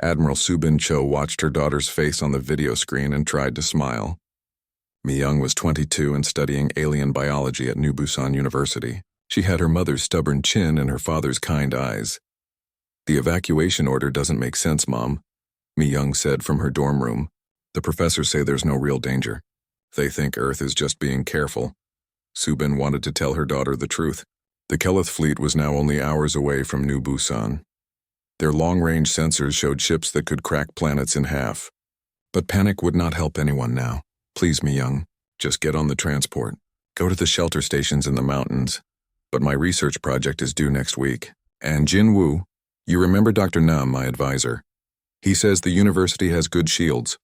Admiral Subin Cho watched her daughter's face on the video screen and tried to smile. Mi-young was 22 and studying alien biology at New Busan University. She had her mother's stubborn chin and her father's kind eyes. "The evacuation order doesn't make sense, Mom," Mi-young said from her dorm room. "The professors say there's no real danger. They think Earth is just being careful." Subin wanted to tell her daughter the truth. The Keleth fleet was now only hours away from New Busan. Their long-range sensors showed ships that could crack planets in half. But panic would not help anyone now. "Please, Mi-young, just get on the transport. Go to the shelter stations in the mountains. But my research project is due next week. And Jin-woo, you remember Dr. Nam, my advisor? He says the university has good shields.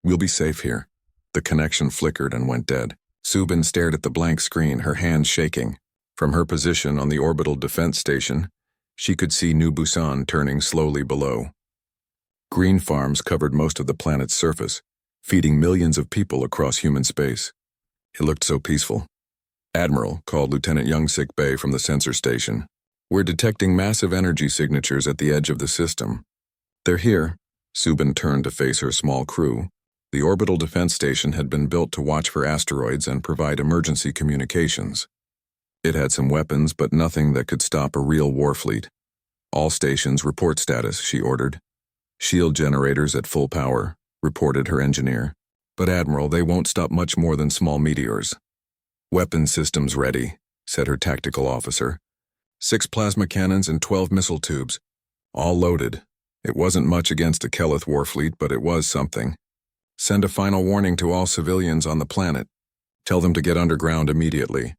We'll be safe here." The connection flickered and went dead. Subin stared at the blank screen, her hands shaking. From her position on the orbital defense station, she could see New Busan turning slowly below. Green farms covered most of the planet's surface, feeding millions of people across human space. It looked so peaceful. "Admiral," called Lieutenant Young-sik Bay from the sensor station. "We're detecting massive energy signatures at the edge of the system." "They're here." Subin turned to face her small crew. The orbital defense station had been built to watch for asteroids and provide emergency communications. It had some weapons, but nothing that could stop a real war fleet. "All stations report status," she ordered. "Shield generators at full power," reported her engineer. "But Admiral, they won't stop much more than small meteors." "Weapon systems ready," said her tactical officer. 6 plasma cannons and 12 missile tubes. All loaded. It wasn't much against a Keleth war fleet, but it was something. "Send a final warning to all civilians on the planet. Tell them to get underground immediately."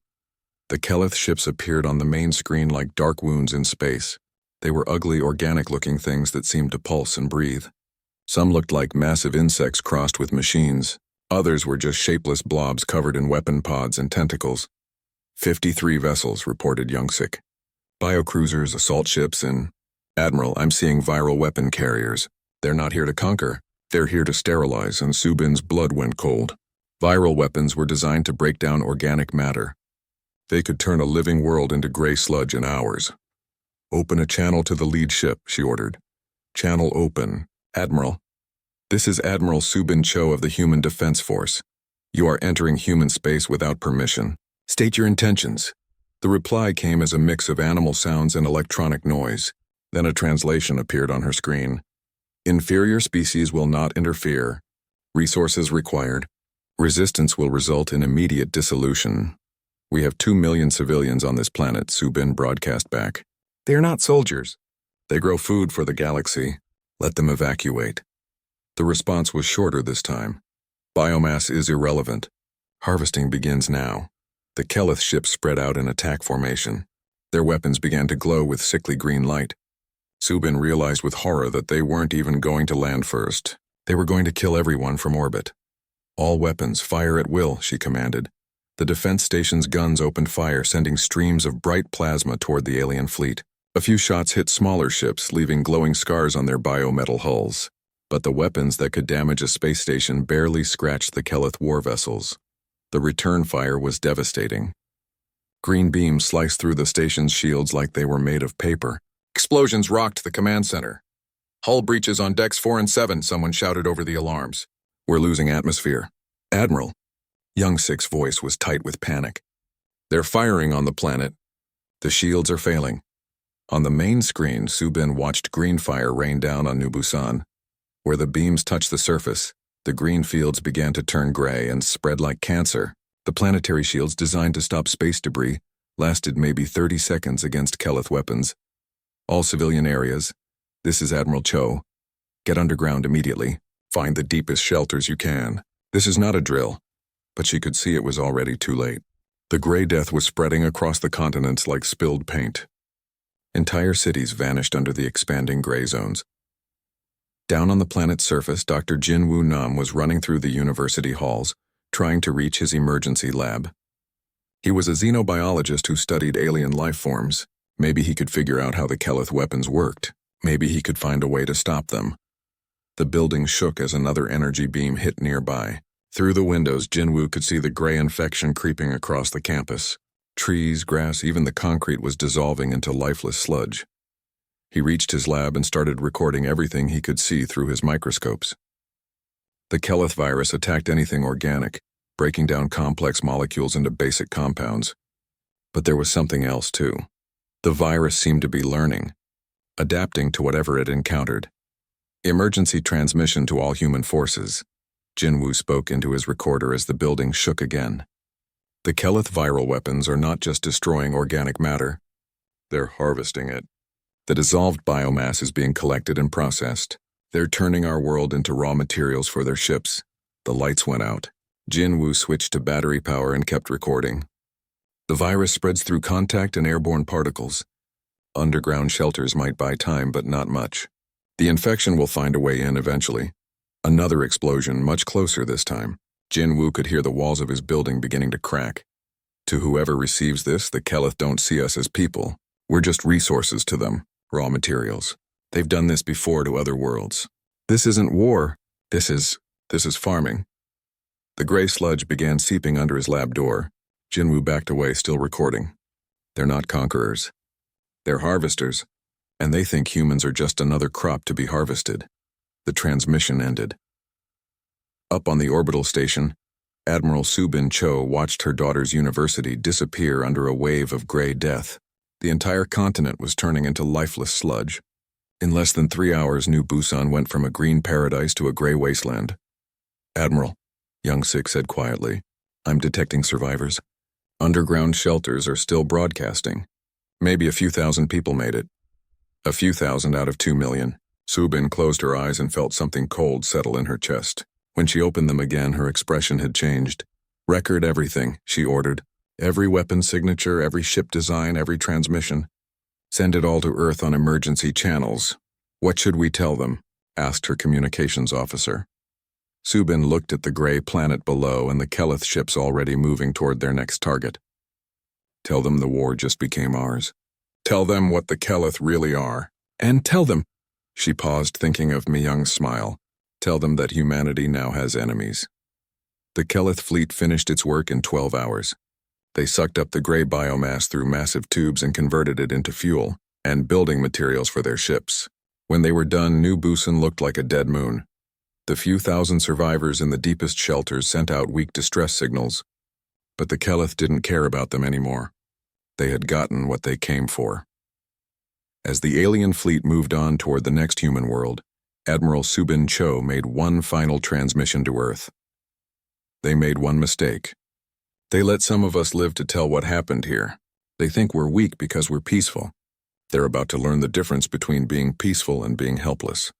The Keleth ships appeared on the main screen like dark wounds in space. They were ugly, organic-looking things that seemed to pulse and breathe. Some looked like massive insects crossed with machines. Others were just shapeless blobs covered in weapon pods and tentacles. 53 vessels, reported Young-sik. Biocruisers, assault ships, and... "Admiral, I'm seeing viral weapon carriers. They're not here to conquer. They're here to sterilize," and Subin's blood went cold. Viral weapons were designed to break down organic matter. They could turn a living world into gray sludge in hours. "Open a channel to the lead ship," she ordered. "Channel open. Admiral. This is Admiral Subin Cho of the Human Defense Force. You are entering human space without permission. State your intentions." The reply came as a mix of animal sounds and electronic noise. Then a translation appeared on her screen. "Inferior species will not interfere. Resources required. Resistance will result in immediate dissolution. We have 2 million civilians on this planet," Subin broadcast back. "They are not soldiers. They grow food for the galaxy. Let them evacuate." The response was shorter this time. "Biomass is irrelevant. Harvesting begins now." The Keleth ships spread out in attack formation. Their weapons began to glow with sickly green light. Subin realized with horror that they weren't even going to land first. They were going to kill everyone from orbit. "All weapons, fire at will," she commanded. The defense station's guns opened fire, sending streams of bright plasma toward the alien fleet. A few shots hit smaller ships, leaving glowing scars on their biometal hulls. But the weapons that could damage a space station barely scratched the Keleth war vessels. The return fire was devastating. Green beams sliced through the station's shields like they were made of paper. Explosions rocked the command center. "Hull breaches on decks 4 and 7, someone shouted over the alarms. "We're losing atmosphere." "Admiral." Young-sik's voice was tight with panic. "They're firing on the planet. The shields are failing." On the main screen, Subin watched green fire rain down on New Busan. Where the beams touched the surface, the green fields began to turn gray and spread like cancer. The planetary shields designed to stop space debris lasted maybe 30 seconds against Keleth weapons. "All civilian areas. This is Admiral Cho. Get underground immediately. Find the deepest shelters you can. This is not a drill." But she could see it was already too late. The gray death was spreading across the continents like spilled paint. Entire cities vanished under the expanding gray zones. Down on the planet's surface, Dr. Jin-woo Nam was running through the university halls, trying to reach his emergency lab. He was a xenobiologist who studied alien life forms. Maybe he could figure out how the Keleth weapons worked. Maybe he could find a way to stop them. The building shook as another energy beam hit nearby. Through the windows, Jin-woo could see the gray infection creeping across the campus. Trees, grass, even the concrete was dissolving into lifeless sludge. He reached his lab and started recording everything he could see through his microscopes. The Keleth virus attacked anything organic, breaking down complex molecules into basic compounds. But there was something else too. The virus seemed to be learning, adapting to whatever it encountered. Emergency transmission to all human forces. Jinwoo spoke into his recorder as the building shook again. The Keleth viral weapons are not just destroying organic matter, they're harvesting it. The dissolved biomass is being collected and processed. They're turning our world into raw materials for their ships. The lights went out. Jinwoo switched to battery power and kept recording. The virus spreads through contact and airborne particles. Underground shelters might buy time, but not much. The infection will find a way in eventually. Another explosion, much closer this time. Jinwoo could hear the walls of his building beginning to crack. To whoever receives this, the Keleth don't see us as people. We're just resources to them, raw materials. They've done this before to other worlds. This isn't war. This is farming. The gray sludge began seeping under his lab door. Jinwoo backed away, still recording. They're not conquerors. They're harvesters, and they think humans are just another crop to be harvested. The transmission ended. Up on the orbital station, Admiral Subin Cho watched her daughter's university disappear under a wave of gray death. The entire continent was turning into lifeless sludge. In less than 3 hours, New Busan went from a green paradise to a gray wasteland. "Admiral," Young Sik said quietly, "I'm detecting survivors. Underground shelters are still broadcasting. Maybe a few thousand people made it. A few thousand out of 2 million. Subin closed her eyes and felt something cold settle in her chest. When she opened them again, her expression had changed. "Record everything," she ordered. "Every weapon signature, every ship design, every transmission. Send it all to Earth on emergency channels." "What should we tell them?" asked her communications officer. Subin looked at the gray planet below and the Keleth ships already moving toward their next target. "Tell them the war just became ours. Tell them what the Keleth really are. And tell them," she paused, thinking of Mi-young's smile, "tell them that humanity now has enemies." The Keleth fleet finished its work in 12 hours. They sucked up the gray biomass through massive tubes and converted it into fuel and building materials for their ships. When they were done, New Busan looked like a dead moon. The few thousand survivors in the deepest shelters sent out weak distress signals, but the Keleth didn't care about them anymore. They had gotten what they came for. As the alien fleet moved on toward the next human world, Admiral Subin Cho made one final transmission to Earth. They made one mistake. They let some of us live to tell what happened here. They think we're weak because we're peaceful. They're about to learn the difference between being peaceful and being helpless.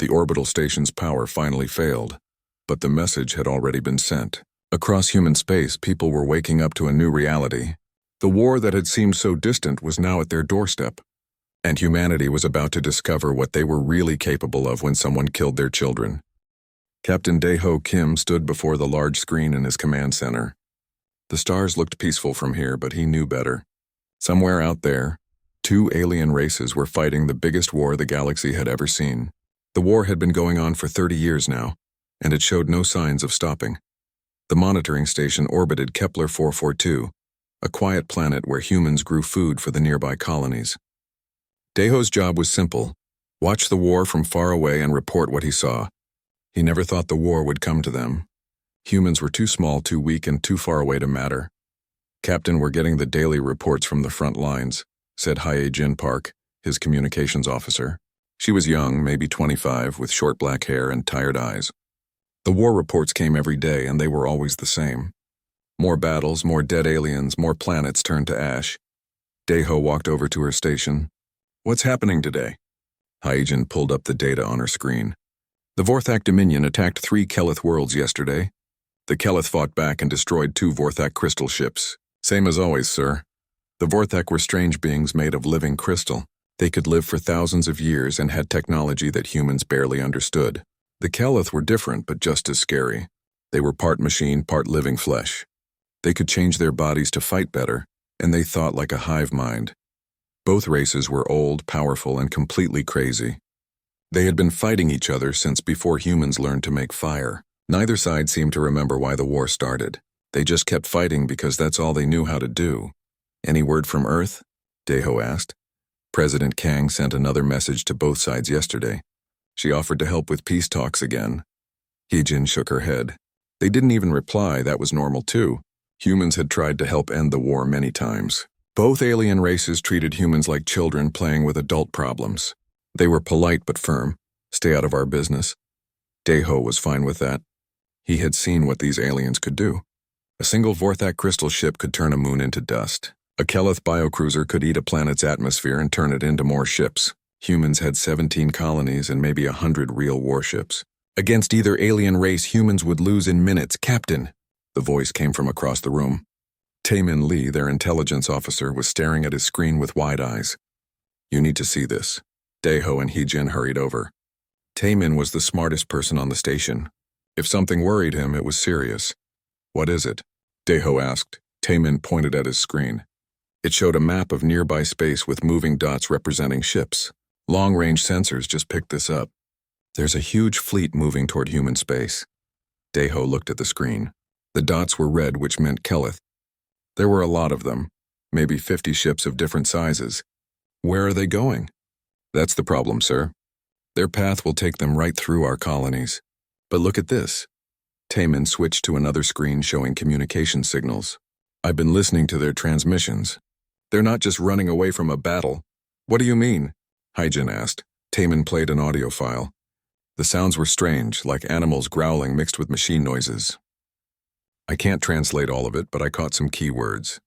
The orbital station's power finally failed, but the message had already been sent. Across human space, people were waking up to a new reality. The war that had seemed so distant was now at their doorstep, and humanity was about to discover what they were really capable of when someone killed their children. Captain Dae-ho Kim stood before the large screen in his command center. The stars looked peaceful from here, but he knew better. Somewhere out there, 2 alien races were fighting the biggest war the galaxy had ever seen. The war had been going on for 30 years now, and it showed no signs of stopping. The monitoring station orbited Kepler 442, a quiet planet where humans grew food for the nearby colonies. Daeho's job was simple: watch the war from far away and report what he saw. He never thought the war would come to them. Humans were too small, too weak, and too far away to matter. "Captain, we're getting the daily reports from the front lines," said Hye-Jin Park, his communications officer. She was young, maybe 25, with short black hair and tired eyes. The war reports came every day, and they were always the same. More battles, more dead aliens, more planets turned to ash. Dae-ho walked over to her station. "What's happening today?" Hye-Jin pulled up the data on her screen. "The Vorthak Dominion attacked 3 Keleth worlds yesterday. The Keleth fought back and destroyed 2 Vorthak crystal ships. Same as always, sir. The Vorthak were strange beings made of living crystal. They could live for thousands of years and had technology that humans barely understood. The Keleth were different, but just as scary. They were part machine, part living flesh. They could change their bodies to fight better, and they thought like a hive mind. Both races were old, powerful, and completely crazy. They had been fighting each other since before humans learned to make fire. Neither side seemed to remember why the war started. They just kept fighting because that's all they knew how to do. "Any word from Earth?" Dae-ho asked. President Kang sent another message to both sides yesterday. She offered to help with peace talks again. Heejin shook her head. They didn't even reply. That was normal too. Humans had tried to help end the war many times. Both alien races treated humans like children playing with adult problems. They were polite but firm. Stay out of our business. Daeho was fine with that. He had seen what these aliens could do. A single Vorthak crystal ship could turn a moon into dust. A Keleth biocruiser could eat a planet's atmosphere and turn it into more ships. Humans had 17 colonies and maybe 100 real warships. Against either alien race, humans would lose in minutes. Captain! The voice came from across the room. Taemin Lee, their intelligence officer, was staring at his screen with wide eyes. You need to see this. Daeho and Heejin hurried over. Taemin was the smartest person on the station. If something worried him, it was serious. What is it? Daeho asked. Taemin pointed at his screen. It showed a map of nearby space with moving dots representing ships. Long-range sensors just picked this up. There's a huge fleet moving toward human space. Daeho looked at the screen. The dots were red, which meant Keleth. There were a lot of them, maybe 50 ships of different sizes. Where are they going? That's the problem, sir. Their path will take them right through our colonies. But look at this. Taemin switched to another screen showing communication signals. I've been listening to their transmissions. They're not just running away from a battle. What do you mean? Heejin asked. Taemin played an audio file. The sounds were strange, like animals growling mixed with machine noises. I can't translate all of it, but I caught some key words.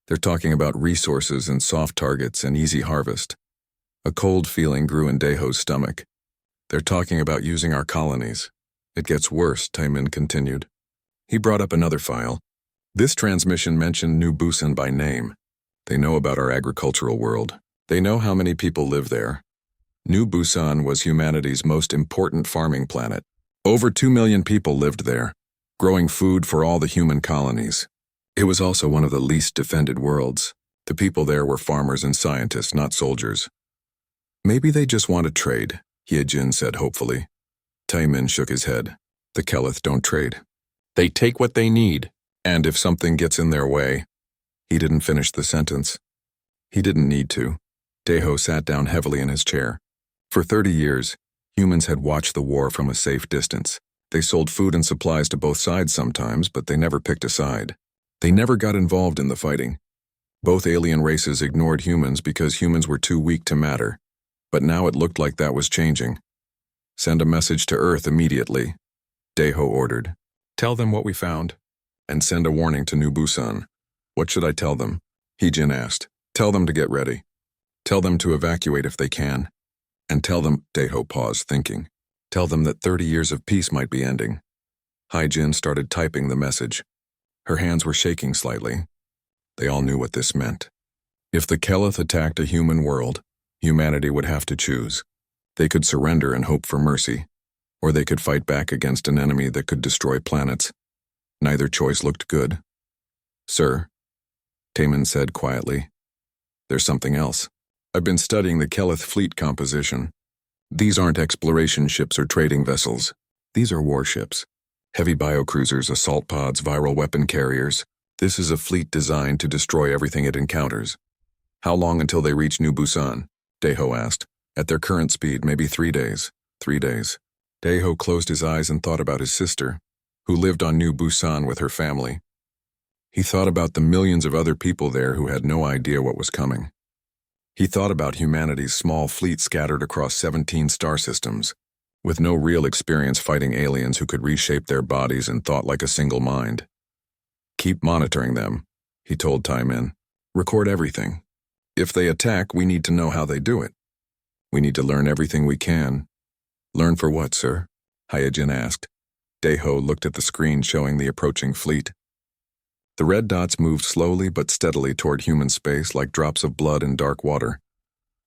They're talking about resources and soft targets and easy harvest. A cold feeling grew in Daeho's stomach. They're talking about using our colonies. It gets worse, Taemin continued. He brought up another file. This transmission mentioned New Busan by name. They know about our agricultural world. They know how many people live there. New Busan was humanity's most important farming planet. Over 2 million people lived there, growing food for all the human colonies. It was also one of the least defended worlds. The people there were farmers and scientists, not soldiers. Maybe they just want to trade, Heejin said hopefully. Taemin shook his head. The Keleth don't trade. They take what they need, and if something gets in their way. He didn't finish the sentence. He didn't need to. Daeho sat down heavily in his chair. For 30 years, humans had watched the war from a safe distance. They sold food and supplies to both sides sometimes, but they never picked a side. They never got involved in the fighting. Both alien races ignored humans because humans were too weak to matter. But now it looked like that was changing. Send a message to Earth immediately, Daeho ordered. Tell them what we found, and send a warning to New Busan. What should I tell them? Heejin asked. Tell them to get ready. Tell them to evacuate if they can. And tell them, Daeho paused, thinking. Tell them that 30 years of peace might be ending. Heejin started typing the message. Her hands were shaking slightly. They all knew what this meant. If the Keleth attacked a human world, humanity would have to choose. They could surrender and hope for mercy, or they could fight back against an enemy that could destroy planets. Neither choice looked good. Sir, Taemin said quietly, there's something else. I've been studying the Keleth fleet composition. These aren't exploration ships or trading vessels. These are warships. Heavy biocruisers, assault pods, viral weapon carriers. This is a fleet designed to destroy everything it encounters. How long until they reach New Busan? Daeho asked. At their current speed, maybe 3 days. 3 days. Daeho closed his eyes and thought about his sister, who lived on New Busan with her family. He thought about the millions of other people there who had no idea what was coming. He thought about humanity's small fleet scattered across 17 star systems, with no real experience fighting aliens who could reshape their bodies and thought like a single mind. Keep monitoring them, he told Taemin. Record everything. If they attack, we need to know how they do it. We need to learn everything we can. Learn for what, sir? Heejin asked. Daeho looked at the screen showing the approaching fleet. The red dots moved slowly but steadily toward human space like drops of blood in dark water.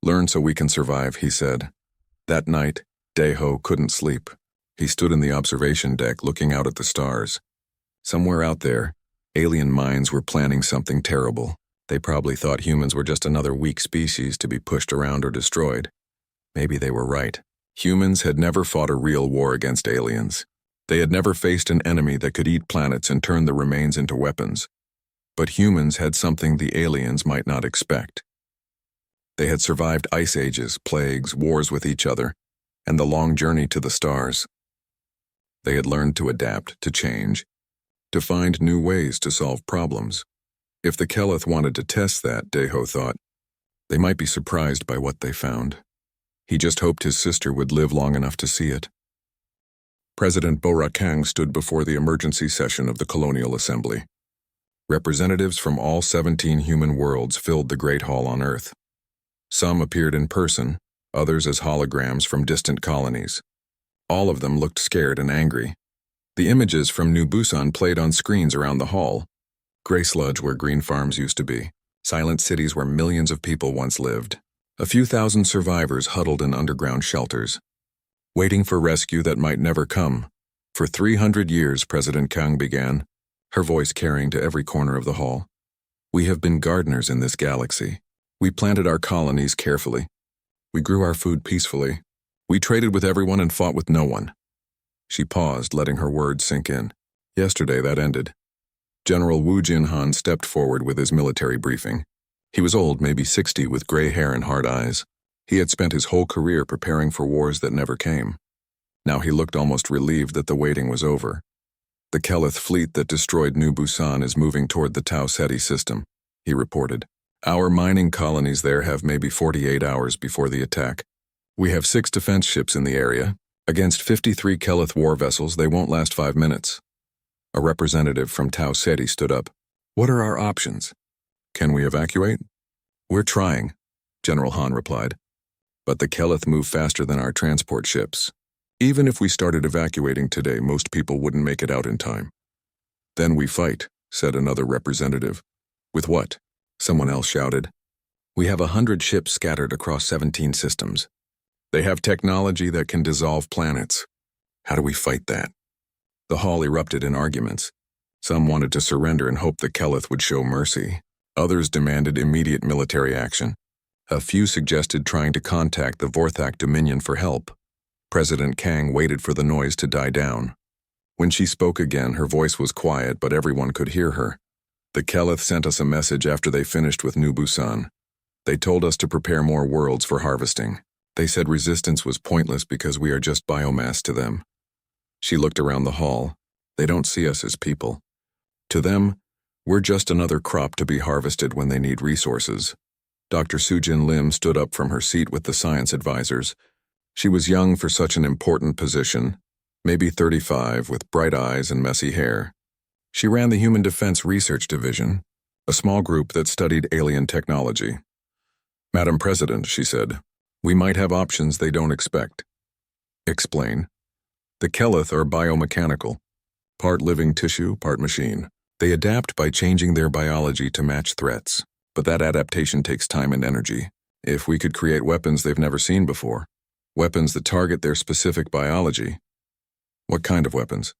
Learn so we can survive, he said. That night, Daeho couldn't sleep. He stood in the observation deck looking out at the stars. Somewhere out there, alien minds were planning something terrible. They probably thought humans were just another weak species to be pushed around or destroyed. Maybe they were right. Humans had never fought a real war against aliens. They had never faced an enemy that could eat planets and turn the remains into weapons. But humans had something the aliens might not expect. They had survived ice ages, plagues, wars with each other, and the long journey to the stars. They had learned to adapt, to change, to find new ways to solve problems. If the Keleth wanted to test that, Deho thought, they might be surprised by what they found. He just hoped his sister would live long enough to see it. President Borakang stood before the emergency session of the Colonial Assembly. Representatives from all 17 human worlds filled the Great Hall on Earth. Some appeared in person, others as holograms from distant colonies. All of them looked scared and angry. The images from New Busan played on screens around the hall. Gray sludge where green farms used to be. Silent cities where millions of people once lived. A few thousand survivors huddled in underground shelters, waiting for rescue that might never come. For 300 years, President Kang began, her voice carrying to every corner of the hall. We have been gardeners in this galaxy. We planted our colonies carefully. We grew our food peacefully. We traded with everyone and fought with no one. She paused, letting her words sink in. Yesterday, that ended. General Wu Jinhan stepped forward with his military briefing. He was old, maybe 60, with gray hair and hard eyes. He had spent his whole career preparing for wars that never came. Now he looked almost relieved that the waiting was over. The Keleth fleet that destroyed New Busan is moving toward the Tau Ceti system, he reported. Our mining colonies there have maybe 48 hours before the attack. We have 6 defense ships in the area. Against 53 Keleth war vessels, they won't last 5 minutes. A representative from Tau Ceti stood up. What are our options? Can we evacuate? We're trying, General Han replied. But the Keleth move faster than our transport ships. Even if we started evacuating today, most people wouldn't make it out in time. Then we fight, said another representative. With what? Someone else shouted. We have 100 ships scattered across 17 systems. They have technology that can dissolve planets. How do we fight that? The hall erupted in arguments. Some wanted to surrender and hoped the Keleth would show mercy. Others demanded immediate military action. A few suggested trying to contact the Vorthak Dominion for help. President Kang waited for the noise to die down. When she spoke again, her voice was quiet, but everyone could hear her. The Keleth sent us a message after they finished with New Busan. They told us to prepare more worlds for harvesting. They said resistance was pointless because we are just biomass to them. She looked around the hall. They don't see us as people. To them, we're just another crop to be harvested when they need resources. Dr. Sujin Lim stood up from her seat with the science advisors. She was young for such an important position, maybe 35, with bright eyes and messy hair. She ran the Human Defense Research Division, a small group that studied alien technology. Madam President, she said, we might have options they don't expect. Explain. The Keleth are biomechanical, part living tissue, part machine. They adapt by changing their biology to match threats, but that adaptation takes time and energy. If we could create weapons they've never seen before, weapons that target their specific biology. What kind of weapons?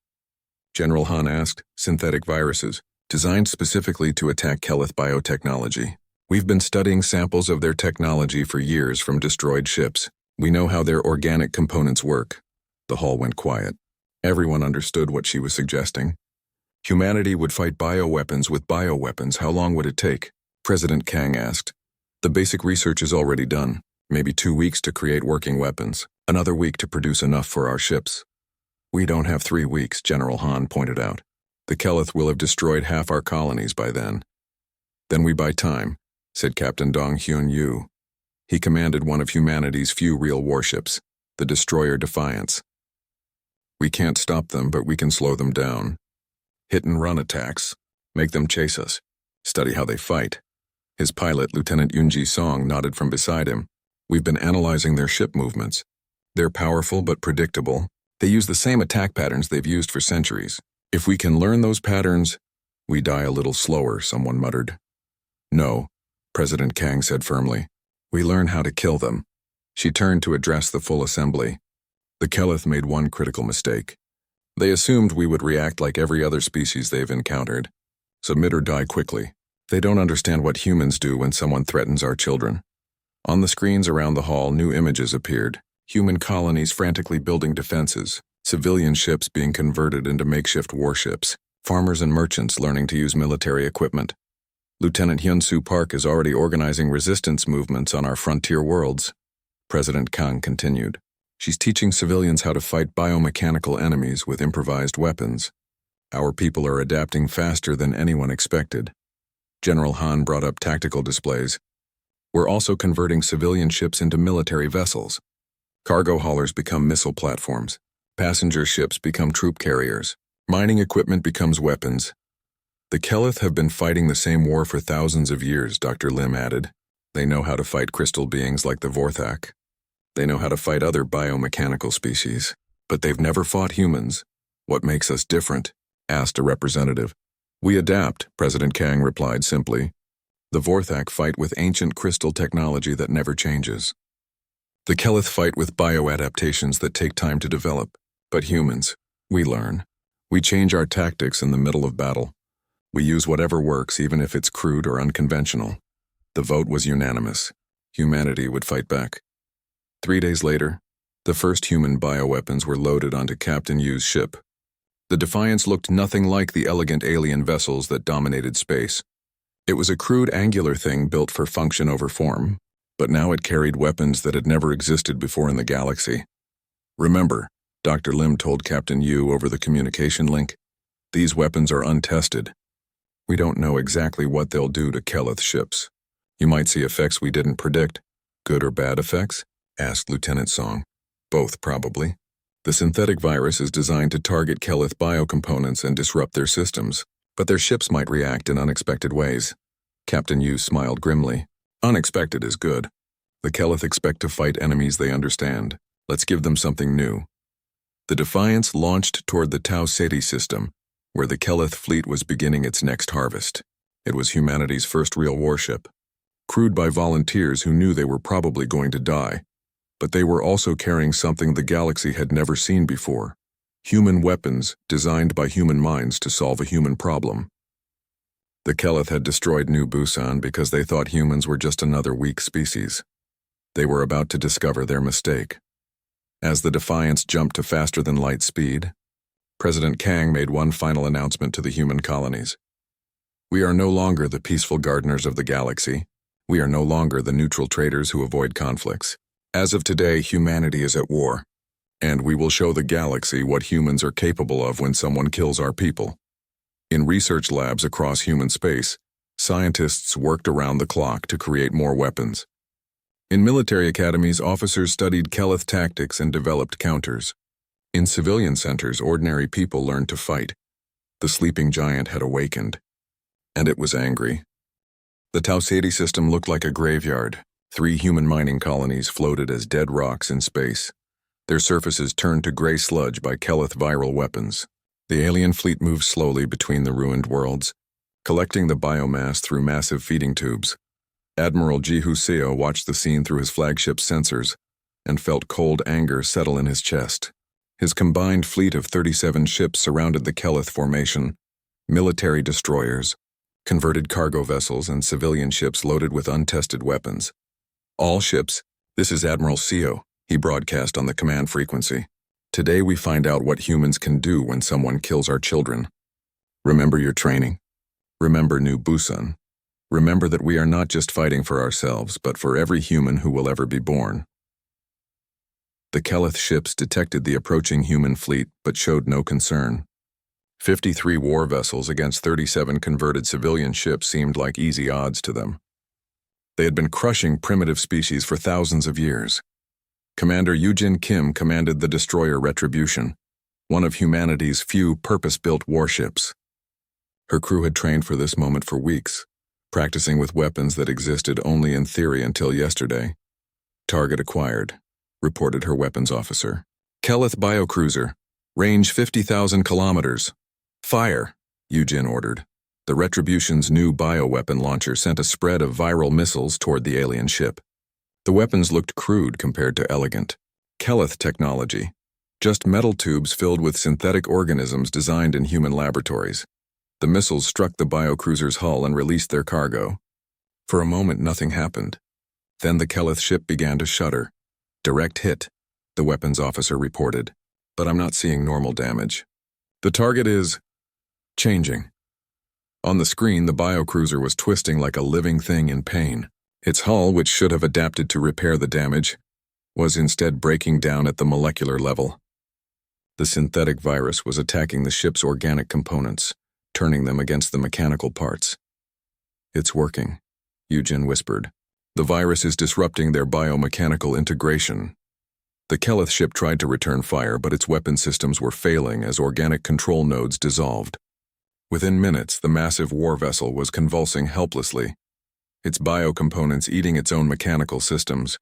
General Han asked. Synthetic viruses, designed specifically to attack Keleth biotechnology. We've been studying samples of their technology for years from destroyed ships. We know how their organic components work. The hall went quiet. Everyone understood what she was suggesting. Humanity would fight bioweapons with bioweapons. How long would it take? President Kang asked. The basic research is already done. Maybe 2 weeks to create working weapons. Another week to produce enough for our ships. We don't have 3 weeks, General Han pointed out. The Keleth will have destroyed half our colonies by then. Then we buy time, said Captain Dong Hyun Yu. He commanded one of humanity's few real warships, the destroyer Defiance. We can't stop them, but we can slow them down. Hit-and-run attacks. Make them chase us. Study how they fight. His pilot, Lieutenant Yoonji Song, nodded from beside him. We've been analyzing their ship movements. They're powerful but predictable. They use the same attack patterns they've used for centuries. If we can learn those patterns, we die a little slower, someone muttered. No, President Kang said firmly. We learn how to kill them. She turned to address the full assembly. The Keleth made one critical mistake. They assumed we would react like every other species they've encountered. Submit or die quickly. They don't understand what humans do when someone threatens our children. On the screens around the hall, new images appeared. Human colonies frantically building defenses, civilian ships being converted into makeshift warships, farmers and merchants learning to use military equipment. Lieutenant Hyun-Soo Park is already organizing resistance movements on our frontier worlds. President Kang continued. She's teaching civilians how to fight biomechanical enemies with improvised weapons. Our people are adapting faster than anyone expected. General Han brought up tactical displays. We're also converting civilian ships into military vessels. Cargo haulers become missile platforms. Passenger ships become troop carriers. Mining equipment becomes weapons. The Kelith have been fighting the same war for thousands of years, Dr. Lim added. They know how to fight crystal beings like the Vorthak. They know how to fight other biomechanical species. But they've never fought humans. What makes us different? Asked a representative. We adapt, President Kang replied simply. The Vorthak fight with ancient crystal technology that never changes. The Kelith fight with bioadaptations that take time to develop. But humans, we learn. We change our tactics in the middle of battle. We use whatever works, even if it's crude or unconventional. The vote was unanimous. Humanity would fight back. 3 days later, the first human bioweapons were loaded onto Captain Yu's ship. The Defiance looked nothing like the elegant alien vessels that dominated space. It was a crude angular thing built for function over form, but now it carried weapons that had never existed before in the galaxy. Remember, Dr. Lim told Captain Yu over the communication link, these weapons are untested. We don't know exactly what they'll do to Kelith ships. You might see effects we didn't predict. Good or bad effects? Asked Lieutenant Song. Both, probably. The synthetic virus is designed to target Kelith biocomponents and disrupt their systems, but their ships might react in unexpected ways. Captain Yu smiled grimly. Unexpected is good. The Kelith expect to fight enemies they understand. Let's give them something new. The Defiance launched toward the Tau Ceti system, where the Kelith fleet was beginning its next harvest. It was humanity's first real warship. Crewed by volunteers who knew they were probably going to die. But they were also carrying something the galaxy had never seen before. Human weapons designed by human minds to solve a human problem. The Kelith had destroyed New Busan because they thought humans were just another weak species. They were about to discover their mistake. As the Defiance jumped to faster-than-light speed, President Kang made one final announcement to the human colonies. We are no longer the peaceful gardeners of the galaxy. We are no longer the neutral traders who avoid conflicts. As of today, humanity is at war, and we will show the galaxy what humans are capable of when someone kills our people. In research labs across human space, scientists worked around the clock to create more weapons. In military academies, officers studied Kelith tactics and developed counters. In civilian centers, ordinary people learned to fight. The sleeping giant had awakened, and it was angry. The Tau Ceti system looked like a graveyard. 3 human mining colonies floated as dead rocks in space. Their surfaces turned to gray sludge by Kelith viral weapons. The alien fleet moved slowly between the ruined worlds, collecting the biomass through massive feeding tubes. Admiral Ji Huseo watched the scene through his flagship's sensors and felt cold anger settle in his chest. His combined fleet of 37 ships surrounded the Kelith formation, military destroyers, converted cargo vessels, and civilian ships loaded with untested weapons. All ships, this is Admiral Seo, he broadcast on the command frequency. Today we find out what humans can do when someone kills our children. Remember your training. Remember New Busan. Remember that we are not just fighting for ourselves, but for every human who will ever be born. The Kelith ships detected the approaching human fleet, but showed no concern. 53 war vessels against 37 converted civilian ships seemed like easy odds to them. They had been crushing primitive species for thousands of years. Commander Eugene Kim commanded the destroyer Retribution, one of humanity's few purpose-built warships. Her crew had trained for this moment for weeks, practicing with weapons that existed only in theory until yesterday. Target acquired, reported her weapons officer. Kelith biocruiser, range 50,000 kilometers. Fire, Eugene ordered. The Retribution's new bioweapon launcher sent a spread of viral missiles toward the alien ship. The weapons looked crude compared to elegant. Kelith technology, just metal tubes filled with synthetic organisms designed in human laboratories. The missiles struck the biocruiser's hull and released their cargo. For a moment, nothing happened. Then the Kelith ship began to shudder. Direct hit, the weapons officer reported, but I'm not seeing normal damage. The target is changing. On the screen, the biocruiser was twisting like a living thing in pain. Its hull, which should have adapted to repair the damage, was instead breaking down at the molecular level. The synthetic virus was attacking the ship's organic components, turning them against the mechanical parts. "It's working," Eugen whispered. "The virus is disrupting their biomechanical integration." The Keleth ship tried to return fire, but its weapon systems were failing as organic control nodes dissolved. Within minutes, the massive war vessel was convulsing helplessly, its biocomponents eating its own mechanical systems.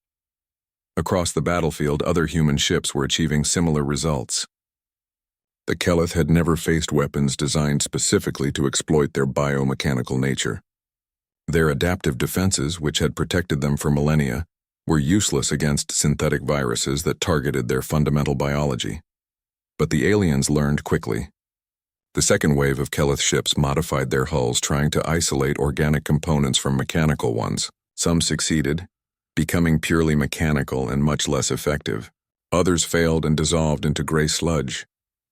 Across the battlefield, other human ships were achieving similar results. The Keleth had never faced weapons designed specifically to exploit their biomechanical nature. Their adaptive defenses, which had protected them for millennia, were useless against synthetic viruses that targeted their fundamental biology. But the aliens learned quickly. The second wave of Keleth ships modified their hulls, trying to isolate organic components from mechanical ones. Some succeeded, becoming purely mechanical and much less effective. Others failed and dissolved into gray sludge.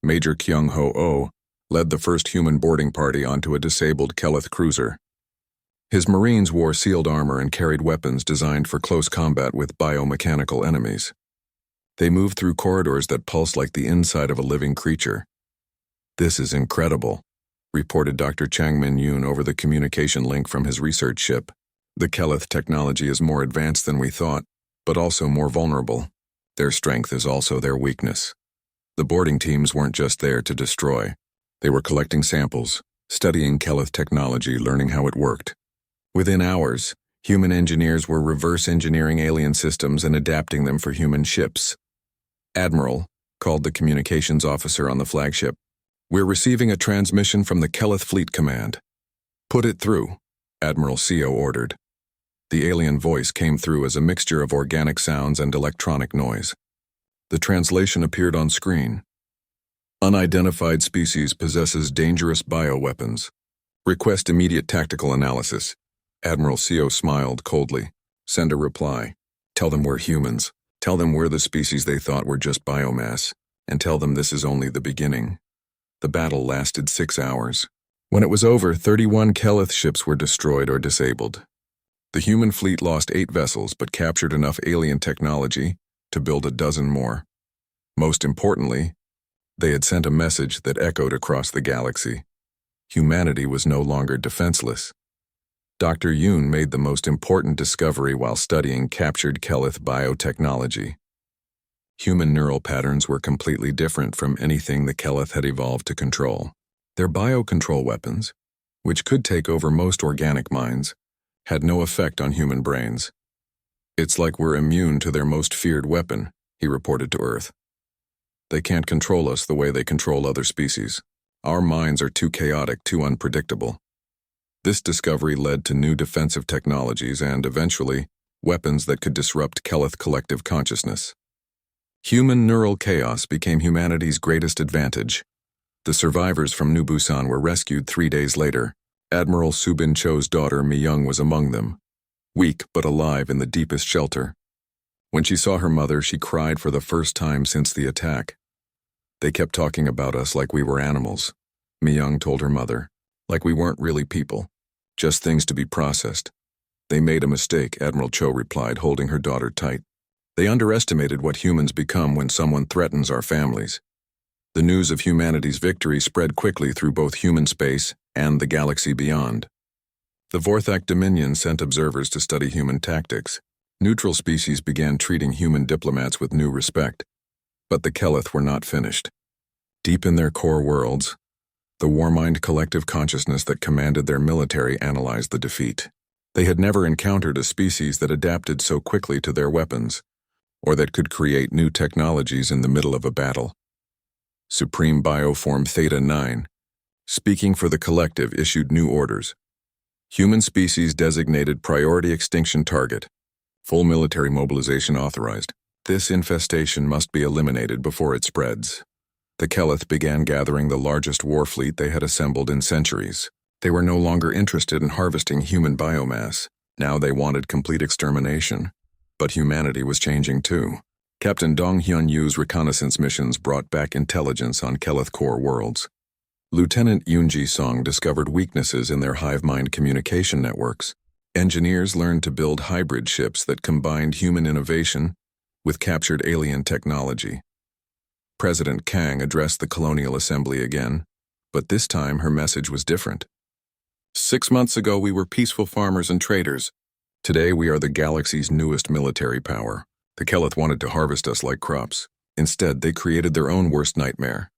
Major Kyung-ho-oh led the first human boarding party onto a disabled Keleth cruiser. His Marines wore sealed armor and carried weapons designed for close combat with biomechanical enemies. They moved through corridors that pulsed like the inside of a living creature. "This is incredible," reported Dr. Changmin Yoon over the communication link from his research ship. "The Keleth technology is more advanced than we thought, but also more vulnerable. Their strength is also their weakness." The boarding teams weren't just there to destroy. They were collecting samples, studying Keleth technology, learning how it worked. Within hours, human engineers were reverse engineering alien systems and adapting them for human ships. "Admiral," called the communications officer on the flagship, "we're receiving a transmission from the Keleth Fleet Command." "Put it through," Admiral CO ordered. The alien voice came through as a mixture of organic sounds and electronic noise. The translation appeared on screen. "Unidentified species possesses dangerous bioweapons. Request immediate tactical analysis." Admiral CO smiled coldly. "Send a reply. Tell them we're humans. Tell them we're the species they thought were just biomass. And tell them this is only the beginning." The battle lasted 6 hours. When it was over, 31 Keleth ships were destroyed or disabled. The human fleet lost 8 vessels but captured enough alien technology to build a dozen more. Most importantly, they had sent a message that echoed across the galaxy. Humanity was no longer defenseless. Dr. Yoon made the most important discovery while studying captured Keleth biotechnology. Human neural patterns were completely different from anything the Keleth had evolved to control. Their biocontrol weapons, which could take over most organic minds, had no effect on human brains. "It's like we're immune to their most feared weapon," he reported to Earth. "They can't control us the way they control other species. Our minds are too chaotic, too unpredictable." This discovery led to new defensive technologies and, eventually, weapons that could disrupt Keleth collective consciousness. Human neural chaos became humanity's greatest advantage. The survivors from New Busan were rescued 3 days later. Admiral Subin Cho's daughter Mi-young was among them, weak but alive in the deepest shelter. When she saw her mother, she cried for the first time since the attack. "They kept talking about us like we were animals," Mi-young told her mother, "like we weren't really people, just things to be processed." "They made a mistake," Admiral Cho replied, holding her daughter tight. "They underestimated what humans become when someone threatens our families." The news of humanity's victory spread quickly through both human space and the galaxy beyond. The Vorthak Dominion sent observers to study human tactics. Neutral species began treating human diplomats with new respect. But the Keleth were not finished. Deep in their core worlds, the warmind collective consciousness that commanded their military analyzed the defeat. They had never encountered a species that adapted so quickly to their weapons, or that could create new technologies in the middle of a battle. Supreme Bioform Theta 9, speaking for the collective, issued new orders. Human species designated priority extinction target. Full military mobilization authorized. This infestation must be eliminated before it spreads. The Keleth began gathering the largest war fleet they had assembled in centuries. They were no longer interested in harvesting human biomass. Now they wanted complete extermination. But humanity was changing too. Captain Dong Hyun-yu's reconnaissance missions brought back intelligence on Keleth core worlds. Lieutenant Yoonji Song discovered weaknesses in their hive mind communication networks. Engineers learned to build hybrid ships that combined human innovation with captured alien technology. President Kang addressed the Colonial Assembly again, but this time her message was different. 6 months ago we were peaceful farmers and traders. Today we are the galaxy's newest military power. The Keleth wanted to harvest us like crops. Instead, they created their own worst nightmare.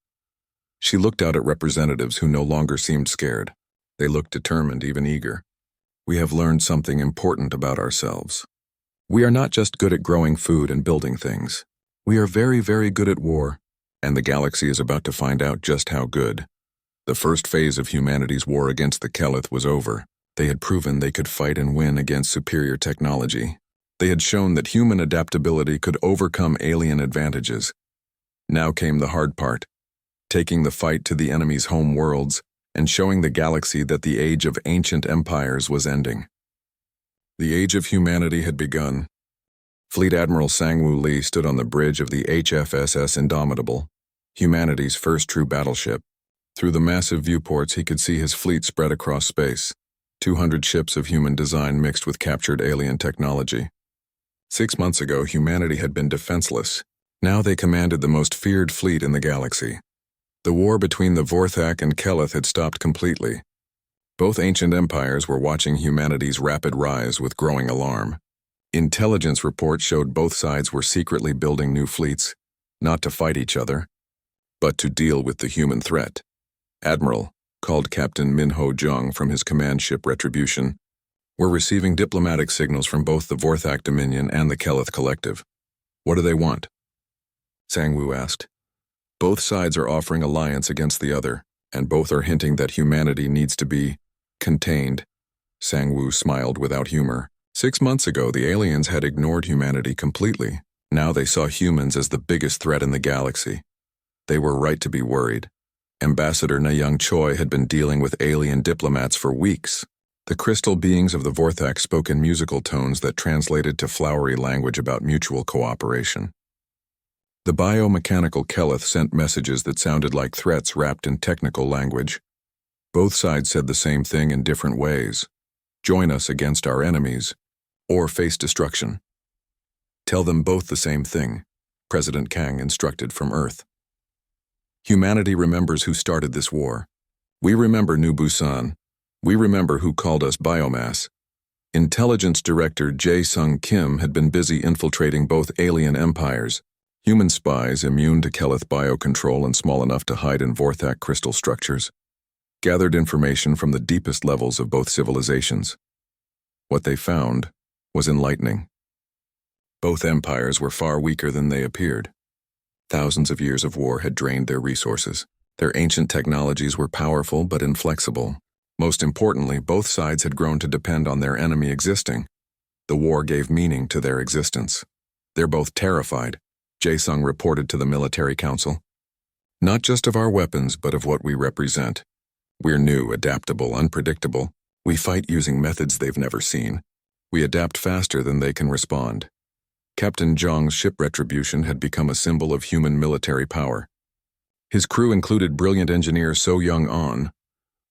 She looked out at representatives who no longer seemed scared. They looked determined, even eager. We have learned something important about ourselves. We are not just good at growing food and building things. We are very, very good at war, and the galaxy is about to find out just how good. The first phase of humanity's war against the Keleth was over. They had proven they could fight and win against superior technology. They had shown that human adaptability could overcome alien advantages. Now came the hard part, taking the fight to the enemy's home worlds and showing the galaxy that the age of ancient empires was ending. The age of humanity had begun. Fleet Admiral Sang-Woo Lee stood on the bridge of the HFSS Indomitable, humanity's first true battleship. Through the massive viewports he could see his fleet spread across space, 200 ships of human design mixed with captured alien technology. 6 months ago, humanity had been defenseless. Now they commanded the most feared fleet in the galaxy. The war between the Vorthak and Keleth had stopped completely. Both ancient empires were watching humanity's rapid rise with growing alarm. Intelligence reports showed both sides were secretly building new fleets, not to fight each other, but to deal with the human threat. Admiral, called Captain Min-Ho Jung from his command ship Retribution, were receiving diplomatic signals from both the Vorthak Dominion and the Keleth Collective. What do they want? Sang-Woo asked. Both sides are offering alliance against the other, and both are hinting that humanity needs to be contained. Sang-Woo smiled without humor. 6 months ago, the aliens had ignored humanity completely. Now they saw humans as the biggest threat in the galaxy. They were right to be worried. Ambassador Na-Young Choi had been dealing with alien diplomats for weeks. The crystal beings of the Vorthak spoke in musical tones that translated to flowery language about mutual cooperation. The biomechanical Keleth sent messages that sounded like threats wrapped in technical language. Both sides said the same thing in different ways. Join us against our enemies, or face destruction. Tell them both the same thing, President Kang instructed from Earth. Humanity remembers who started this war. We remember New Busan. We remember who called us biomass. Intelligence Director Jae Sung Kim had been busy infiltrating both alien empires. Human spies immune to Keleth biocontrol and small enough to hide in Vorthak crystal structures gathered information from the deepest levels of both civilizations. What they found was enlightening. Both empires were far weaker than they appeared. Thousands of years of war had drained their resources. Their ancient technologies were powerful but inflexible. Most importantly, both sides had grown to depend on their enemy existing. The war gave meaning to their existence. They're both terrified, Jae-Sung reported to the military council. Not just of our weapons, but of what we represent. We're new, adaptable, unpredictable. We fight using methods they've never seen. We adapt faster than they can respond. Captain Jong's ship Retribution had become a symbol of human military power. His crew included brilliant engineer So Young-on,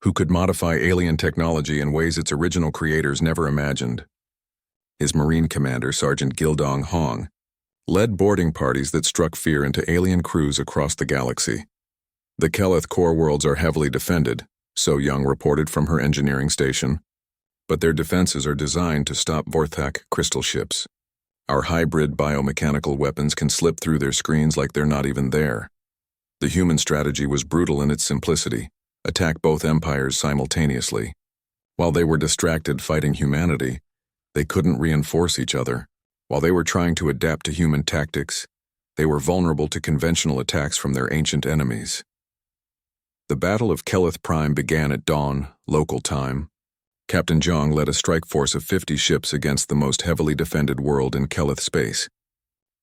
who could modify alien technology in ways its original creators never imagined. His Marine commander, Sergeant Gildong Hong, led boarding parties that struck fear into alien crews across the galaxy. The Keleth core worlds are heavily defended, So Young reported from her engineering station, but their defenses are designed to stop Vorthak crystal ships. Our hybrid biomechanical weapons can slip through their screens like they're not even there. The human strategy was brutal in its simplicity: attack both empires simultaneously. While they were distracted fighting humanity, they couldn't reinforce each other. While they were trying to adapt to human tactics, they were vulnerable to conventional attacks from their ancient enemies. The Battle of Keleth Prime began at dawn, local time. Captain Jong led a strike force of 50 ships against the most heavily defended world in Keleth space.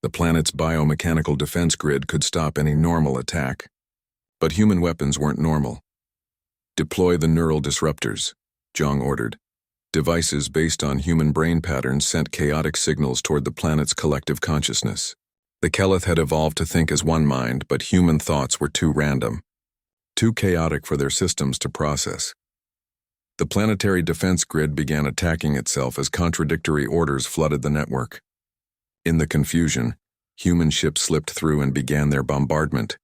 The planet's biomechanical defense grid could stop any normal attack. But human weapons weren't normal. Deploy the neural disruptors, Jong ordered. Devices based on human brain patterns sent chaotic signals toward the planet's collective consciousness. The Keleth had evolved to think as one mind, but human thoughts were too random. too chaotic for their systems to process. The planetary defense grid began attacking itself as contradictory orders flooded the network. In the confusion, human ships slipped through and began their bombardment.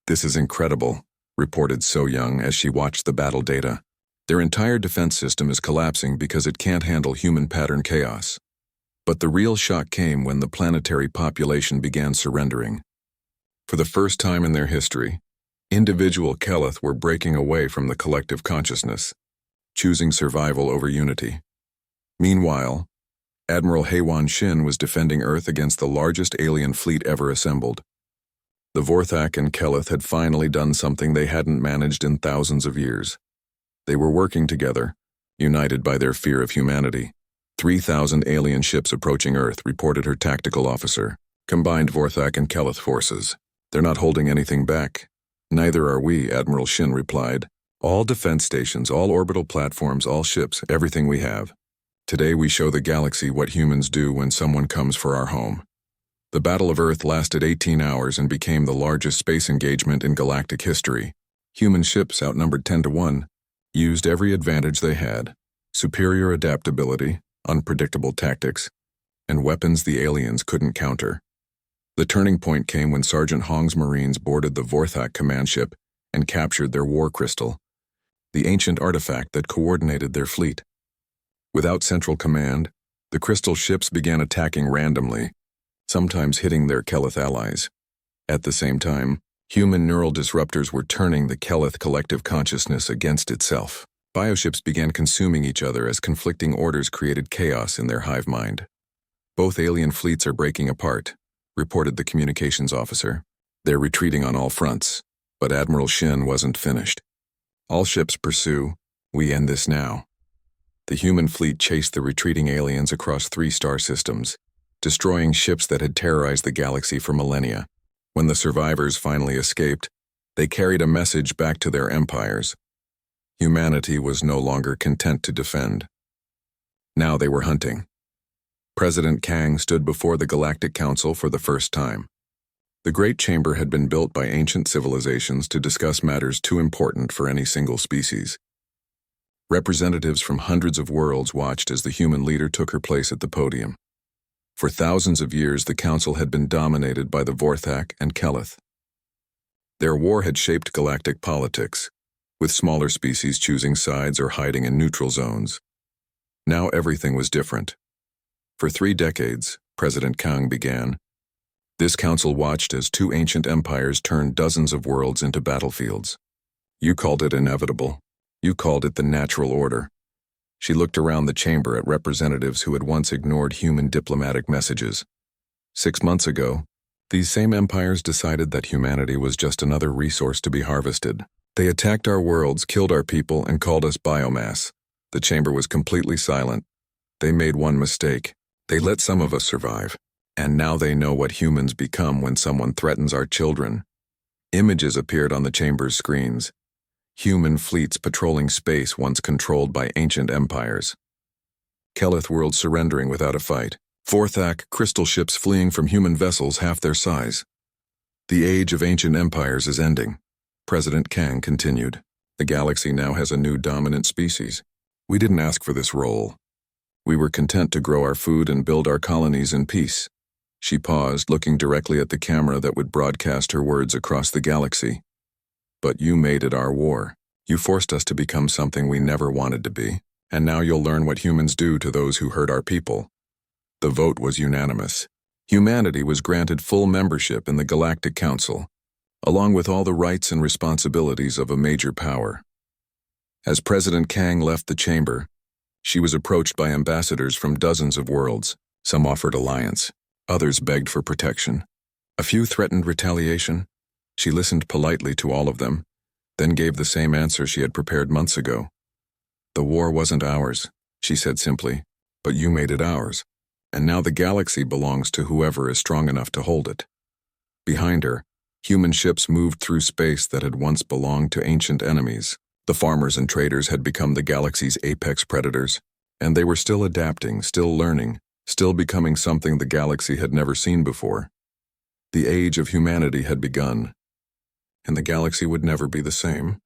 "This is incredible," reported So Young as she watched the battle data. "Their entire defense system is collapsing because it can't handle human pattern chaos." But the real shock came when the planetary population began surrendering. For the first time in their history, individual Keleth were breaking away from the collective consciousness, choosing survival over unity. Meanwhile, Admiral Heiwan Shin was defending Earth against the largest alien fleet ever assembled. The Vorthak and Keleth had finally done something they hadn't managed in thousands of years. They were working together, united by their fear of humanity. 3,000 alien ships approaching Earth, reported her tactical officer. "Combined Vorthak and Keleth forces. They're not holding anything back." "Neither are we," Admiral Shin replied. "All defense stations, all orbital platforms, all ships, everything we have. Today we show the galaxy what humans do when someone comes for our home." The Battle of Earth lasted 18 hours and became the largest space engagement in galactic history. Human ships, outnumbered 10-1, used every advantage they had: superior adaptability, unpredictable tactics, and weapons the aliens couldn't counter. The turning point came when Sergeant Hong's Marines boarded the Vorthak command ship and captured their war crystal, the ancient artifact that coordinated their fleet. Without central command, the crystal ships began attacking randomly, sometimes hitting their Keleth allies. At the same time, human neural disruptors were turning the Keleth collective consciousness against itself. Bioships began consuming each other as conflicting orders created chaos in their hive mind. "Both alien fleets are breaking apart," reported the communications officer. "They're retreating on all fronts." But Admiral Shin wasn't finished. "All ships pursue. We end this now." The human fleet chased the retreating aliens across 3 star systems, destroying ships that had terrorized the galaxy for millennia. When the survivors finally escaped, they carried a message back to their empires. Humanity was no longer content to defend. Now they were hunting. President Kang stood before the Galactic Council for the first time. The Great Chamber had been built by ancient civilizations to discuss matters too important for any single species. Representatives from hundreds of worlds watched as the human leader took her place at the podium. For thousands of years, the council had been dominated by the Vorthak and Keleth. Their war had shaped galactic politics, with smaller species choosing sides or hiding in neutral zones. Now everything was different. For 3 decades, President Kang began, this council watched as 2 ancient empires turned dozens of worlds into battlefields. You called it inevitable. You called it the natural order. She looked around the chamber at representatives who had once ignored human diplomatic messages. 6 months ago, these same empires decided that humanity was just another resource to be harvested. They attacked our worlds, killed our people, and called us biomass. The chamber was completely silent. They made one mistake. They let some of us survive. And now they know what humans become when someone threatens our children. Images appeared on the chamber's screens. Human fleets patrolling space once controlled by ancient empires. Keleth world surrendering without a fight. Vorthak crystal ships fleeing from human vessels half their size. The age of ancient empires is ending. President Kang continued. The galaxy now has a new dominant species. We didn't ask for this role. We were content to grow our food and build our colonies in peace. She paused, looking directly at the camera that would broadcast her words across the galaxy. But you made it our war. You forced us to become something we never wanted to be, and now you'll learn what humans do to those who hurt our people. The vote was unanimous. Humanity was granted full membership in the Galactic Council, along with all the rights and responsibilities of a major power. As President Kang left the chamber, she was approached by ambassadors from dozens of worlds. Some offered alliance, others begged for protection. A few threatened retaliation. She listened politely to all of them, then gave the same answer she had prepared months ago. The war wasn't ours, she said simply, but you made it ours, and now the galaxy belongs to whoever is strong enough to hold it. Behind her, human ships moved through space that had once belonged to ancient enemies. The farmers and traders had become the galaxy's apex predators, and they were still adapting, still learning, still becoming something the galaxy had never seen before. The age of humanity had begun. and the galaxy would never be the same.